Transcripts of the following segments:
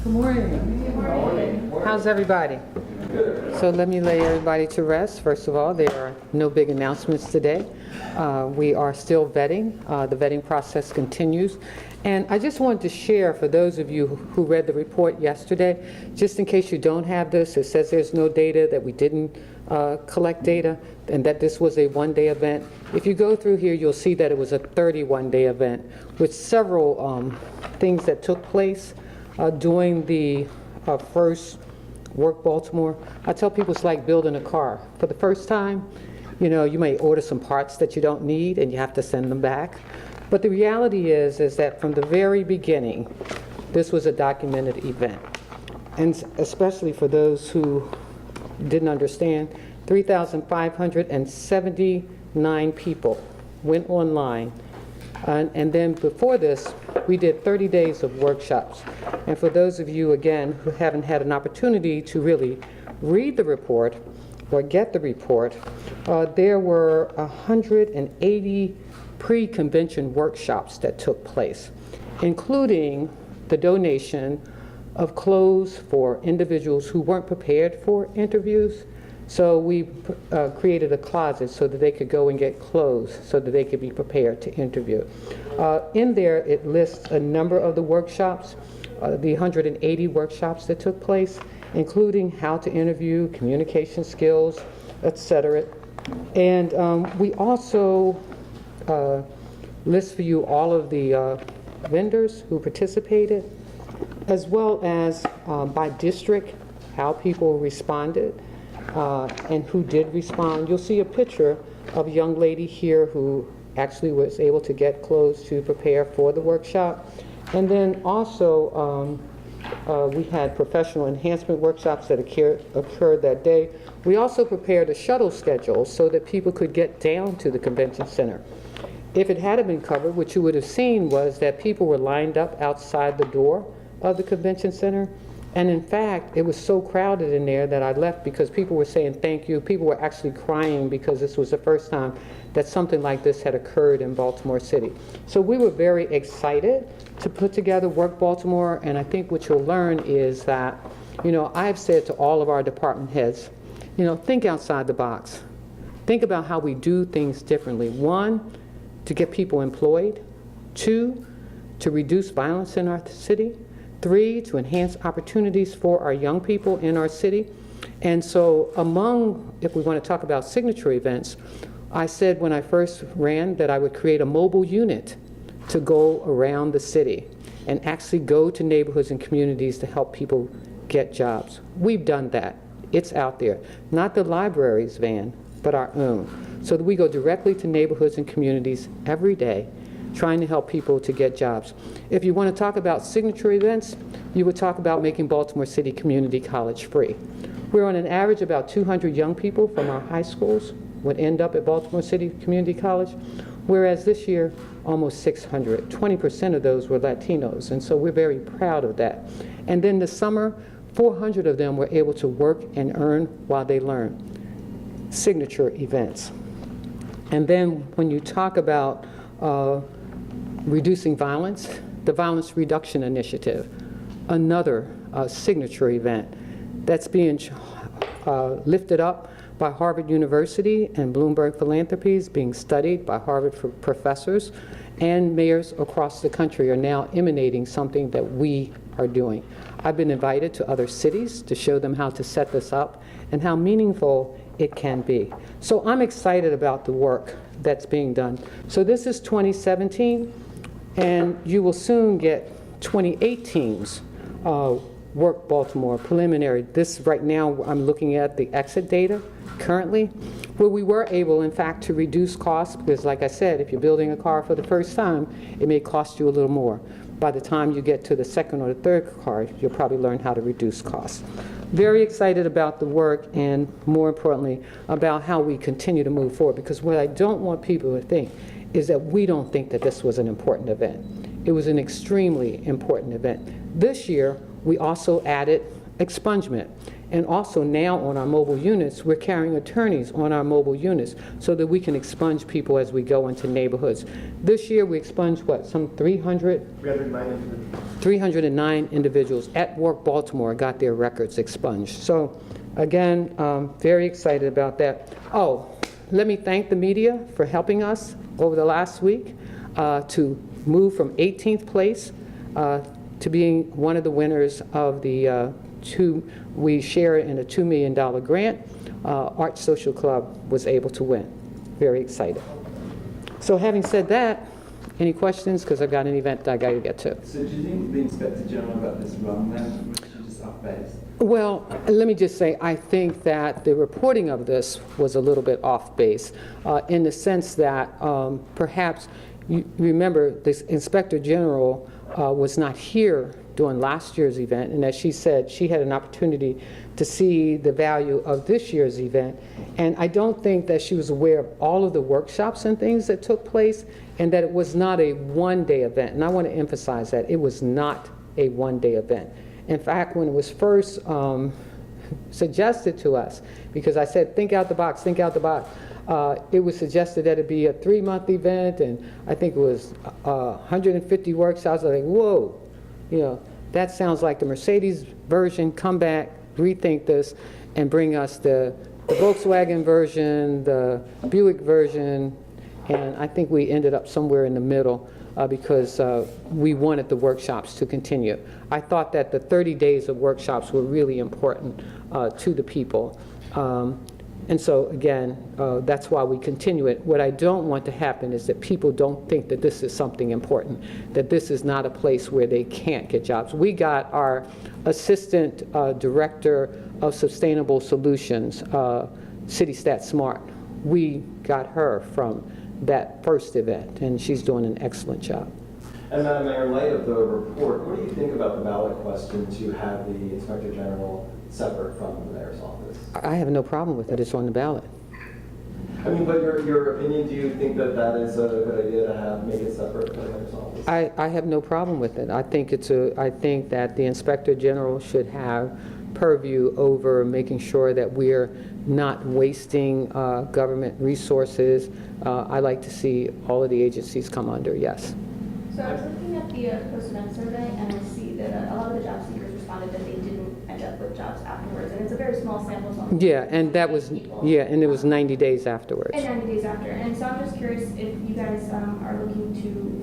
Good morning. Good morning. How's everybody? Good. So let me lay everybody to rest. First of all, there are no big announcements today. We are still vetting. The vetting process continues. And I just wanted to share for those of you who read the report yesterday, just in case you don't have this, it says there's no data, that we didn't collect data, and that this was a one-day event. If you go through here, you'll see that it was a 31-day event with several things that took place during the first Work Baltimore. I tell people it's like building a car. For the first time, you know, you may order some parts that you don't need and you have to send them back. But the reality is that from the very beginning, this was a documented event. And especially for those who didn't understand, 3,579 people went online. And then before this, we did 30 days of workshops. And for those of you, again, who haven't had an opportunity to really read the report or get the report, there were 180 pre-convention workshops that took place, including the donation of clothes for individuals who weren't prepared for interviews. So we created a closet so that they could go and get clothes so that they could be prepared to interview. In there, it lists a number of the workshops, the 180 workshops that took place, including how to interview, communication skills, etc. And we also list for you all of the vendors who participated, as well as by district, how people responded. And who did respond. You'll see a picture of a young lady here who actually was able to get clothes to prepare for the workshop. And then also we had professional enhancement workshops that occurred that day. We also prepared a shuttle schedule so that people could get down to the convention center. If it hadn't been covered, what you would have seen was that people were lined up outside the door of the convention center. And in fact, it was so crowded in there that I left because people were saying thank you. People were actually crying because this was the first time that something like this had occurred in Baltimore City. So we were very excited to put together Work Baltimore, and I think what you'll learn is that, you know, I've said to all of our department heads, you know, think outside the box. Think about how we do things differently. One, to get people employed. Two, to reduce violence in our city. 3, to enhance opportunities for our young people in our city. And so among, if we want to talk about signature events, I said when I first ran that I would create a mobile unit to go around the city and actually go to neighborhoods and communities to help people get jobs. We've done that. It's out there. Not the library's van, but our own. So that we go directly to neighborhoods and communities every day, trying to help people to get jobs. If you want to talk about signature events, you would talk about making Baltimore City Community College free. We're on an average about 200 young people from our high schools would end up at Baltimore City Community College, whereas this year, almost 600. 20% of those were Latinos, and so we're very proud of that. And then this summer, 400 of them were able to work and earn while they learn. Signature events. And then when you talk about reducing violence, the Violence Reduction Initiative, another signature event that's being lifted up by Harvard University and Bloomberg Philanthropies, being studied by Harvard professors, and mayors across the country are now emanating something that we are doing. I've been invited to other cities to show them how to set this up and how meaningful it can be. So I'm excited about the work that's being done. So this is 2017, and you will soon get 2018's Work Baltimore preliminary. This right now, I'm looking at the exit data currently, where we were able, in fact, to reduce costs, because like I said, if you're building a car for the first time, it may cost you a little more. By the time you get to the second or the third car, you'll probably learn how to reduce costs. Very excited about the work, and more importantly, about how we continue to move forward, because what I don't want people to think is that we don't think that this was an important event. It was an extremely important event. This year, we also added expungement. And also now on our mobile units, we're carrying attorneys on our mobile units so that we can expunge people as we go into neighborhoods. This year we expunged, what, some 309 individuals at Work Baltimore got their records expunged. So again, very excited about that. Oh, let me thank the media for helping us over the last week to move from 18th place to being one of the winners of the we share in a $2 million grant. Arts Social Club was able to win. Very excited. So having said that, any questions? Because I've got an event that I got to get to. So do you think the Inspector General got this wrong then? Was she just off base? Well, let me just say, I think that the reporting of this was a little bit off base in the sense that perhaps, you remember, this Inspector General was not here during last year's event, and as she said, she had an opportunity to see the value of this year's event. And I don't think that she was aware of all of the workshops and things that took place, and that it was not a one-day event. And I want to emphasize that it was not a one-day event. In fact, when it was first suggested to us, because I said, think out the box, think out the box, it was suggested that it be a 3-month event, and I think it was 150 workshops. I was like, whoa, you know, that sounds like the Mercedes version. Come back, rethink this, and bring us the Volkswagen version, the Buick version, and I think we ended up somewhere in the middle because we wanted the workshops to continue. I thought that the 30 days of workshops were really important to the people. And so again, that's why we continue it. What I don't want to happen is that people don't think that this is something important, that this is not a place where they can't get jobs. We got our Assistant Director of Sustainable Solutions, City Stat Smart. We got her from that first event, and she's doing an excellent job. And Madam Mayor, in light of the report, what do you think about the ballot question to have the Inspector General separate from the Mayor's office? I have no problem with it. It's on the ballot. I mean, but your opinion, do you think that that is a good idea to make it separate from the Mayor's office? I have no problem with it. I think that the Inspector General should have purview over making sure that we're not wasting government resources. I like to see all of the agencies come under, yes. So I was looking at the post-event survey, and I see that a lot of the job seekers responded that they didn't end up with jobs afterwards, and it's a very small sample. So Yeah, and that was, yeah, and it was 90 days afterwards. And 90 days after. And so I'm just curious if you guys are looking to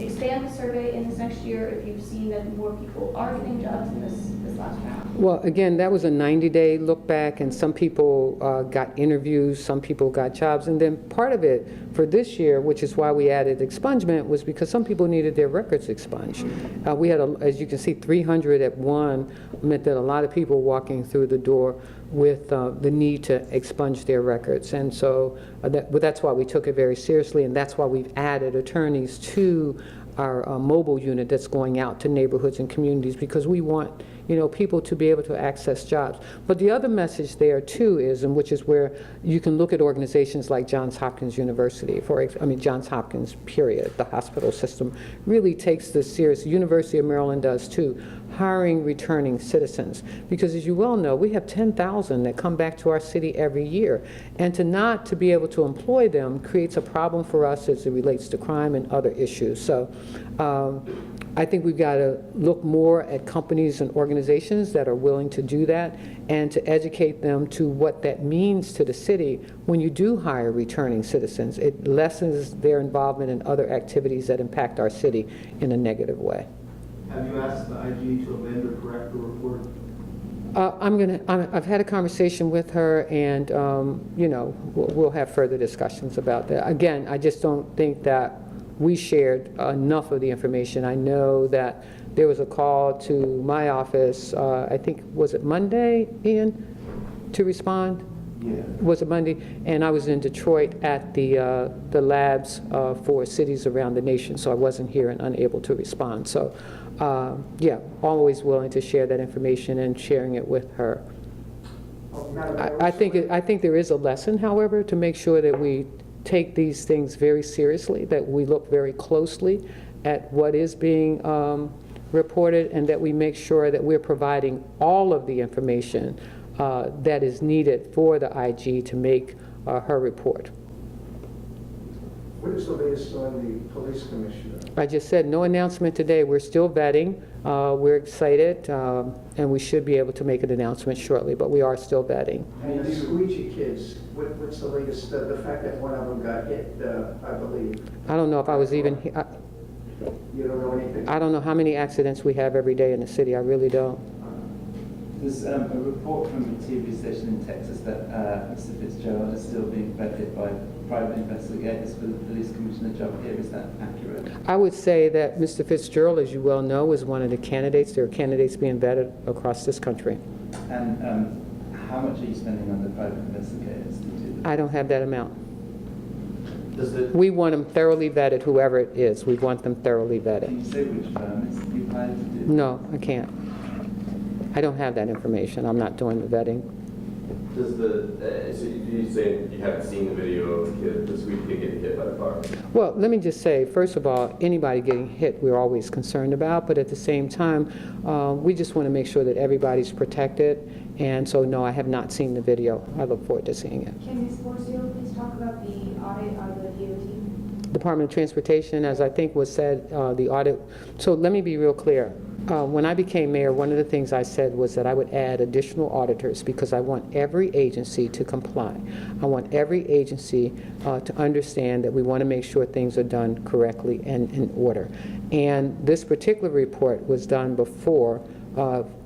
expand the survey in this next year, if you've seen that more people are getting jobs in this last round. Well, again, that was a 90-day look back, and some people got interviews, some people got jobs, and then part of it for this year, which is why we added expungement, was because some people needed their records expunged. We had, as you can see, 300 at one, meant that a lot of people walking through the door with the need to expunge their records. And so that's why we took it very seriously, and that's why we've added attorneys to our mobile unit that's going out to neighborhoods and communities, because we want, you know, people to be able to access jobs. But the other message there too is, and which is where you can look at organizations like Johns Hopkins University, Johns Hopkins period, the hospital system really takes this serious. The University of Maryland does too, hiring returning citizens. Because as you well know, we have 10,000 that come back to our city every year. And to be able to employ them creates a problem for us as it relates to crime and other issues. So I think we've got to look more at companies and organizations that are willing to do that, and to educate them to what that means to the city when you do hire returning citizens. It lessens their involvement in other activities that impact our city in a negative way. Have you asked the IG to amend or correct the report? I've had a conversation with her, and you know, we'll have further discussions about that. Again, I just don't think that we shared enough of the information. I know that there was a call to my office, I think, was it Monday, Ian, to respond? Yeah. Was it Monday? And I was in Detroit at the labs for cities around the nation, so I wasn't here and unable to respond. So yeah, always willing to share that information and sharing it with her. I think there is a lesson, however, to make sure that we take these things very seriously, that we look very closely at what is being reported, and that we make sure that we're providing all of the information that is needed for the IG to make her report. What is the latest on the police commissioner? I just said, no announcement today. We're still vetting. We're excited, and we should be able to make an announcement shortly, but we are still vetting. And the squeegee kids, what's the latest? The fact that one of them got hit, I believe. I don't know if I was even, You don't know anything? I don't know how many accidents we have every day in the city. I really don't. There's a report from a TV station in Texas that Mr. Fitzgerald is still being vetted by private investigators for the police commissioner job here. Is that accurate? I would say that Mr. Fitzgerald, as you well know, is one of the candidates. There are candidates being vetted across this country. And how much are you spending on the private investigators to do that? I don't have that amount. Does the, We want them thoroughly vetted, whoever it is. We want them thoroughly vetted. Can you say which firm is you hired to do that? No, I can't. I don't have that information. I'm not doing the vetting. Does so you saying you haven't seen the video of the kid, this week kid getting hit by the car? Well, let me just say, first of all, anybody getting hit, we're always concerned about, but at the same time, we just want to make sure that everybody's protected. And so, no, I have not seen the video. I look forward to seeing it. Can Ms. Forcio please talk about the audit on the DOT? Department of Transportation, as I think was said, the audit. So let me be real clear. When I became mayor, one of the things I said was that I would add additional auditors because I want every agency to comply. I want every agency to understand that we want to make sure things are done correctly and in order. And this particular report was done before,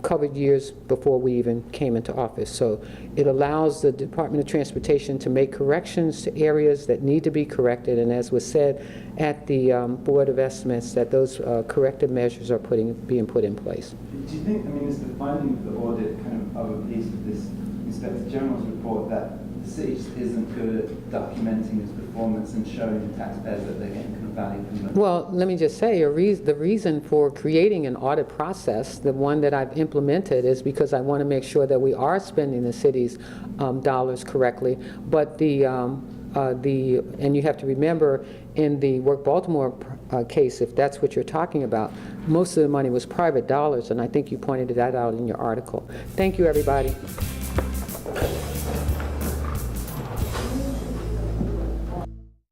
covered years before we even came into office. So it allows the Department of Transportation to make corrections to areas that need to be corrected, and as was said at the Board of Estimates, that those corrective measures are being put in place. Do you think, I mean, is the finding of the audit kind of a piece of this Inspector General's report that the city just isn't good at documenting its performance and showing the taxpayers that they're getting kind of value from them? Well, let me just say, the reason for creating an audit process, the one that I've implemented, is because I want to make sure that we are spending the city's dollars correctly. But and you have to remember, in the Work Baltimore case, if that's what you're talking about, most of the money was private dollars, and I think you pointed that out in your article. Thank you, everybody.